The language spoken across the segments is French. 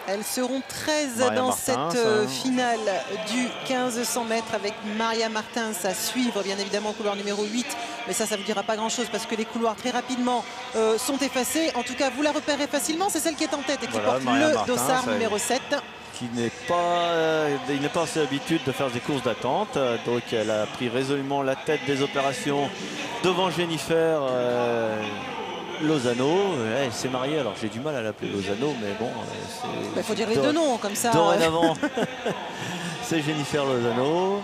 Elles seront 13 Maria dans Martins, cette finale du 1500 mètres avec Maria Martins à suivre bien évidemment au couloir numéro 8. Mais ça ne vous dira pas grand chose parce que les couloirs très rapidement sont effacés. En tout cas, vous la repérez facilement. C'est celle qui est en tête et qui porte Maria le Martins, dossard numéro 7. Il n'est pas assez habitué de faire des courses d'attente. Donc elle a pris résolument la tête des opérations devant Jennifer Lozano. Elle s'est mariée, alors j'ai du mal à l'appeler Lozano, mais bon. Il faut dire les deux noms comme ça. Dorénavant, c'est Jennifer Lozano.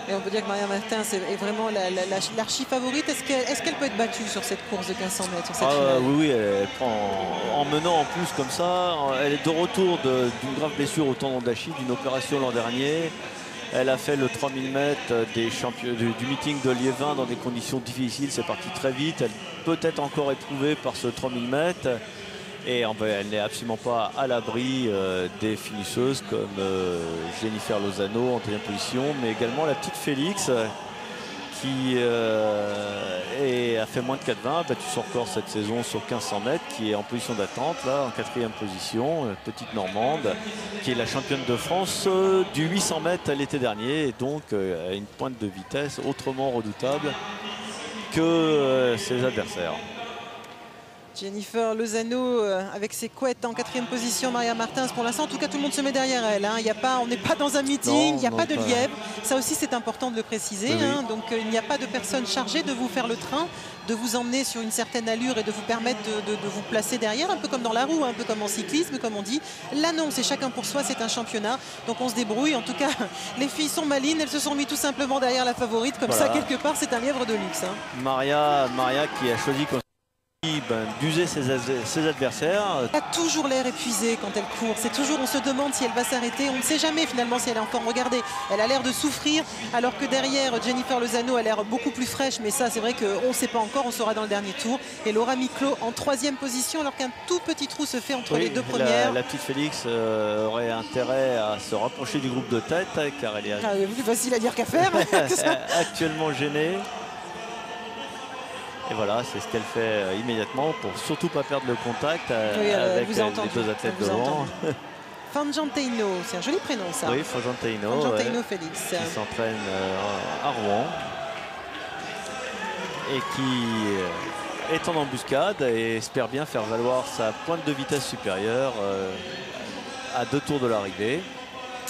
Et on peut dire que Maria Martins est vraiment l'archi favorite. Est-ce qu'elle peut être battue sur cette course de 1500 mètres sur cette finale? Oui, elle prend en menant en plus comme ça. Elle est de retour d'une grave blessure au tendon d'Achille, d'une opération l'an dernier. Elle a fait le 3000 mètres du meeting de Liévin dans des conditions difficiles. C'est parti très vite. Elle peut être encore éprouvée par ce 3000 mètres. Et elle n'est absolument pas à l'abri des finisseuses comme Jennifer Lozano en deuxième position, mais également la petite Félix qui a fait moins de 4,20, a battu son record cette saison sur 1500 mètres, qui est en position d'attente, là, en 4e position, petite Normande, qui est la championne de France du 800 mètres l'été dernier, et donc a une pointe de vitesse autrement redoutable que ses adversaires. Jennifer Lozano avec ses couettes en 4e position, Maria Martins pour l'instant, en tout cas tout le monde se met derrière elle. Hein. On n'est pas dans un meeting, il n'y a pas de lièvre. Ça aussi c'est important de le préciser. Oui. Hein. Donc il n'y a pas de personne chargée de vous faire le train, de vous emmener sur une certaine allure et de vous permettre de vous placer derrière, un peu comme dans la roue, un peu comme en cyclisme, comme on dit. Là non, c'est chacun pour soi, c'est un championnat. Donc on se débrouille. En tout cas, les filles sont malines, elles se sont mis tout simplement derrière la favorite. Comme ça, quelque part, c'est un lièvre de luxe. Hein. Maria qui a choisi d'user ses adversaires. Elle a toujours l'air épuisée quand elle court. C'est toujours, on se demande si elle va s'arrêter. On ne sait jamais finalement si elle est en forme. Regardez, elle a l'air de souffrir, alors que derrière, Jennifer Lozano a l'air beaucoup plus fraîche. Mais ça, c'est vrai qu'on ne sait pas encore. On saura dans le dernier tour. Et Laura Miclo en 3e position, alors qu'un tout petit trou se fait entre les deux premières. La petite Félix aurait intérêt à se rapprocher du groupe de tête, car elle est plus facile à dire qu'à faire. actuellement gênée. Et voilà, c'est ce qu'elle fait immédiatement pour surtout pas perdre le contact avec les deux athlètes devant. Fangianteino, c'est un joli prénom ça. Oui, Fangianteino. Fangianteino Félix. Qui s'entraîne à Rouen et qui est en embuscade et espère bien faire valoir sa pointe de vitesse supérieure à 2 tours de l'arrivée.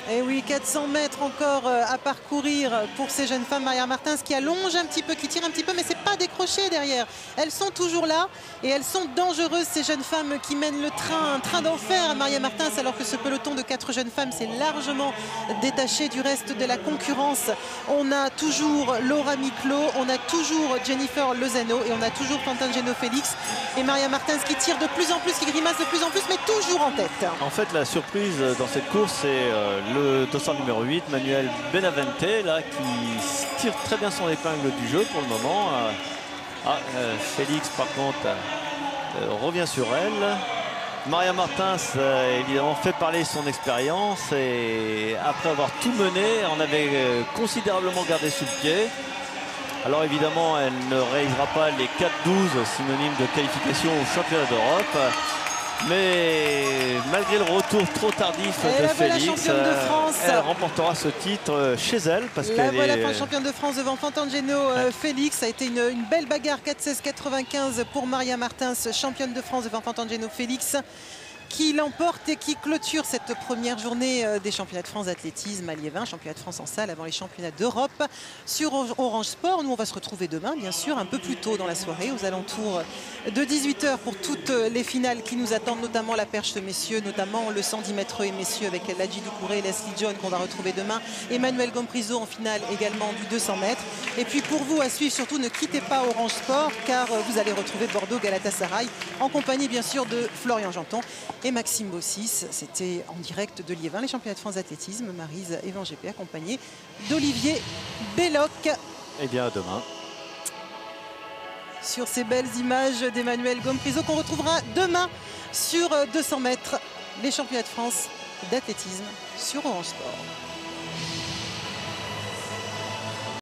Et oui, 400 mètres encore à parcourir pour ces jeunes femmes. Maria Martins qui allonge un petit peu, qui tire un petit peu, mais c'est pas décroché derrière. Elles sont toujours là et elles sont dangereuses, ces jeunes femmes qui mènent le train, un train d'enfer à Maria Martins, alors que ce peloton de 4 jeunes femmes s'est largement détaché du reste de la concurrence. On a toujours Laura Miclo, on a toujours Jennifer Lozano et on a toujours Fantangeno Félix et Maria Martins qui tire de plus en plus, qui grimace de plus en plus, mais toujours en tête. En fait, la surprise dans cette course, c'est le dossard numéro 8, Manuel Benavente, là, qui tire très bien son épingle du jeu pour le moment. Félix, par contre, revient sur elle. Maria Martins, évidemment, fait parler son expérience. Et après avoir tout mené, on avait considérablement gardé sous le pied. Alors évidemment, elle ne réalisera pas les 4-12 synonymes de qualification au championnat d'Europe. Mais malgré le retour trop tardif de Félix, elle remportera ce titre chez elle. Parce la voilà, championne de France devant Fantangeno Félix. Ça a été une belle bagarre, 4-16-95 pour Maria Martins, championne de France devant Fantangeno Félix, qui l'emporte et qui clôture cette première journée des championnats de France d'athlétisme à Liévin, championnat de France en salle avant les championnats d'Europe sur Orange Sport. Nous on va se retrouver demain bien sûr un peu plus tôt dans la soirée aux alentours de 18 h pour toutes les finales qui nous attendent, notamment la perche messieurs, notamment le 110 mètres et messieurs avec Ladji Doucouré et Leslie John qu'on va retrouver demain, Emmanuel Gomprizo en finale également du 200 mètres. Et puis pour vous à suivre, surtout ne quittez pas Orange Sport car vous allez retrouver Bordeaux Galatasaray en compagnie bien sûr de Florian Janton et Maxime Bossis. C'était en direct de Liévin, les championnats de France d'athlétisme. Maryse Evan-GP accompagnée d'Olivier Belloc. Et bien à demain. Sur ces belles images d'Emmanuel Gomprizo qu'on retrouvera demain sur 200 mètres, les championnats de France d'athlétisme sur Orange Sport.